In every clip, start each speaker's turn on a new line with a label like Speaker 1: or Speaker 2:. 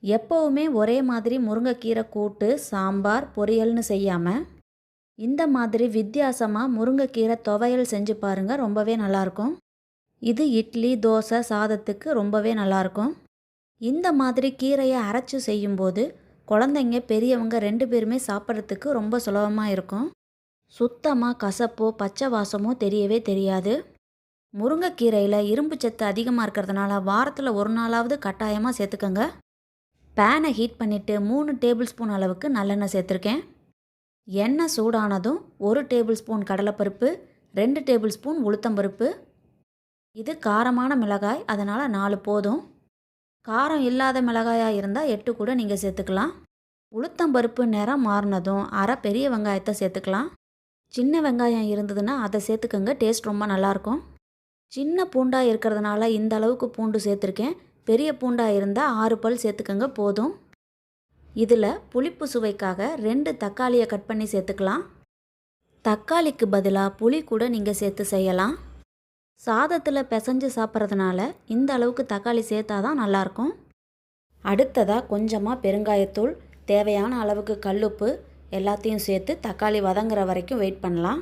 Speaker 1: எப்போவுமே ஒரே மாதிரி முருங்கைக்கீரை கூட்டு, சாம்பார், பொரியல்னு செய்யாமல் இந்த மாதிரி வித்தியாசமாக முருங்கைக்கீரை துவையல் செஞ்சு பாருங்கள். ரொம்பவே நல்லாயிருக்கும். இது இட்லி, தோசை, சாதத்துக்கு ரொம்பவே நல்லாயிருக்கும். இந்த மாதிரி கீரையை அரைச்சி செய்யும்போது குழந்தைங்க, பெரியவங்க 2 பேருமே சாப்பிட்றதுக்கு ரொம்ப சுலபமாக இருக்கும். சுத்தமாக கசப்போ பச்சை வாசமோ தெரியவே தெரியாது. முருங்கைக்கீரையில் இரும்பு சத்து அதிகமாக இருக்கிறதுனால வாரத்தில் ஒரு நாளாவது கட்டாயமாக சேர்த்துக்கங்க. பேனை ஹீட் பண்ணிவிட்டு 3 டேபிள் ஸ்பூன் அளவுக்கு நல்லெண்ணெய் சேர்த்துருக்கேன். எண்ணெய் சூடானதும் 1 டேபிள் ஸ்பூன் கடலைப்பருப்பு, 2 டேபிள் ஸ்பூன் உளுத்தம்பருப்பு. இது காரமான மிளகாய், அதனால் 4 போதும். காரம் இல்லாத மிளகாயாக இருந்தால் 8 கூட நீங்கள் சேர்த்துக்கலாம். உளுத்தம்பருப்பு நிறம் மாறினதும் அரை பெரிய வெங்காயத்தை சேர்த்துக்கலாம். சின்ன வெங்காயம் இருந்ததுன்னா அதை சேர்த்துக்கங்க, டேஸ்ட் ரொம்ப நல்லாயிருக்கும். சின்ன பூண்டாக இருக்கிறதுனால இந்த அளவுக்கு பூண்டு சேர்த்துருக்கேன். பெரிய பூண்டாக இருந்தால் 6 பல் சேர்த்துக்கங்க போதும். இதில் புளிப்பு சுவைக்காக 2 தக்காளியை கட் பண்ணி சேர்த்துக்கலாம். தக்காளிக்கு பதிலாக புளி கூட நீங்கள் சேர்த்து செய்யலாம். சாதத்தில் பிசைஞ்சு சாப்பிட்றதுனால இந்த அளவுக்கு தக்காளி சேர்த்தா தான் நல்லாயிருக்கும். அடுத்ததாக கொஞ்சமாக பெருங்காயத்தூள், தேவையான அளவுக்கு கல்லுப்பு எல்லாத்தையும் சேர்த்து தக்காளி வதங்குற வரைக்கும் வெயிட் பண்ணலாம்.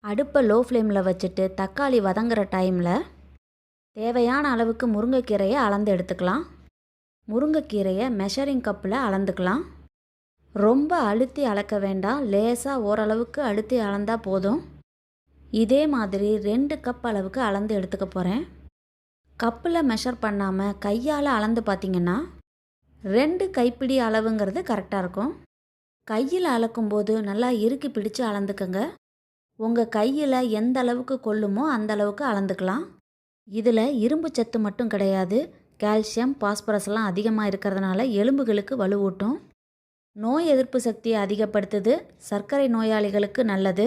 Speaker 1: அடுப்பை லோ ஃப்ளேமில் வச்சுட்டு தக்காளி வதங்குற டைமில் தேவையான அளவுக்கு முருங்கைக்கீரையை அளந்து எடுத்துக்கலாம். முருங்கைக்கீரையை மெஷரிங் கப்பில் அளந்துக்கலாம். ரொம்ப அழுத்தி அளக்க வேண்டாம், லேசாக ஓரளவுக்கு அழுத்தி அளந்தால் போதும். இதே மாதிரி 2 கப் அளவுக்கு அளந்து எடுத்துக்க போகிறேன். கப்பில் மெஷர் பண்ணாமல் கையால் அளந்து பார்த்திங்கன்னா 2 கைப்பிடி அளவுங்கிறது கரெக்டாக இருக்கும். கையில் அளக்கும்போது நல்லா இறுக்கி பிடிச்சு அளந்துக்கங்க. உங்கள் கையில் எந்த அளவுக்கு கொள்ளுமோ அந்த அளவுக்கு அளந்துக்கலாம். இதில் இரும்பு சத்து மட்டும் கிடையாது, கால்சியம், பாஸ்பரஸ்லாம் அதிகமாக இருக்கிறதுனால எலும்புகளுக்கு வலுவூட்டும். நோய் எதிர்ப்பு சக்தியை அதிகப்படுத்துது. சர்க்கரை நோயாளிகளுக்கு நல்லது.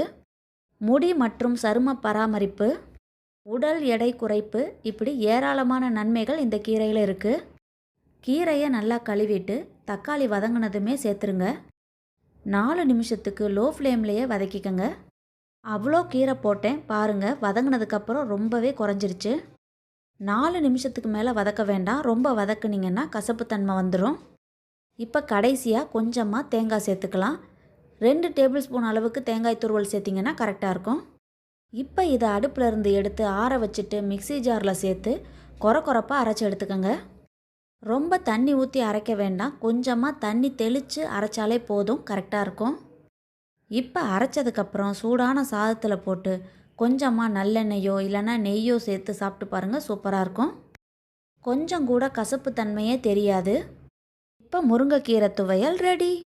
Speaker 1: முடி மற்றும் சரும பராமரிப்பு, உடல் எடை குறைப்பு, இப்படி ஏராளமான நன்மைகள் இந்த கீரையில் இருக்குது. கீரையை நல்லா கழுவிட்டு தக்காளி வதங்கினதுமே சேர்த்துருங்க. 4 நிமிஷத்துக்கு லோ ஃப்ளேம்லேயே வதக்கிக்கங்க. அவ்வளோ கீரை போட்டேன் பாருங்கள், வதங்கினதுக்கப்புறம் ரொம்பவே குறைஞ்சிருச்சு. 4 நிமிஷத்துக்கு மேலே வதக்க வேண்டாம், ரொம்ப வதக்குனிங்கன்னா கசப்புத்தன்மை வந்துடும். இப்போ கடைசியாக கொஞ்சமாக தேங்காய் சேர்த்துக்கலாம். 2 டேபிள் ஸ்பூன் அளவுக்கு தேங்காய் துருவல் சேர்த்திங்கன்னா கரெக்டாக இருக்கும். இப்போ இதை அடுப்பில் இருந்து எடுத்து ஆற வச்சுட்டு மிக்ஸி ஜாரில் சேர்த்து கொரப்பாக அரைச்சி எடுத்துக்கோங்க. ரொம்ப தண்ணி ஊற்றி அரைக்க வேண்டாம், கொஞ்சமாக தண்ணி தெளித்து அரைச்சாலே போதும், கரெக்டாக இருக்கும். இப்போ அரைச்சதுக்கப்புறம் சூடான சாதத்தில் போட்டு கொஞ்சமாக நல்லெண்ணெயோ இல்லைன்னா நெய்யோ சேர்த்து சாப்பிட்டு பாருங்கள், சூப்பராக இருக்கும். கொஞ்சம் கூட கசப்பு தன்மையே தெரியாது. இப்போ முருங்கைக்கீரை துவையல் ரெடி.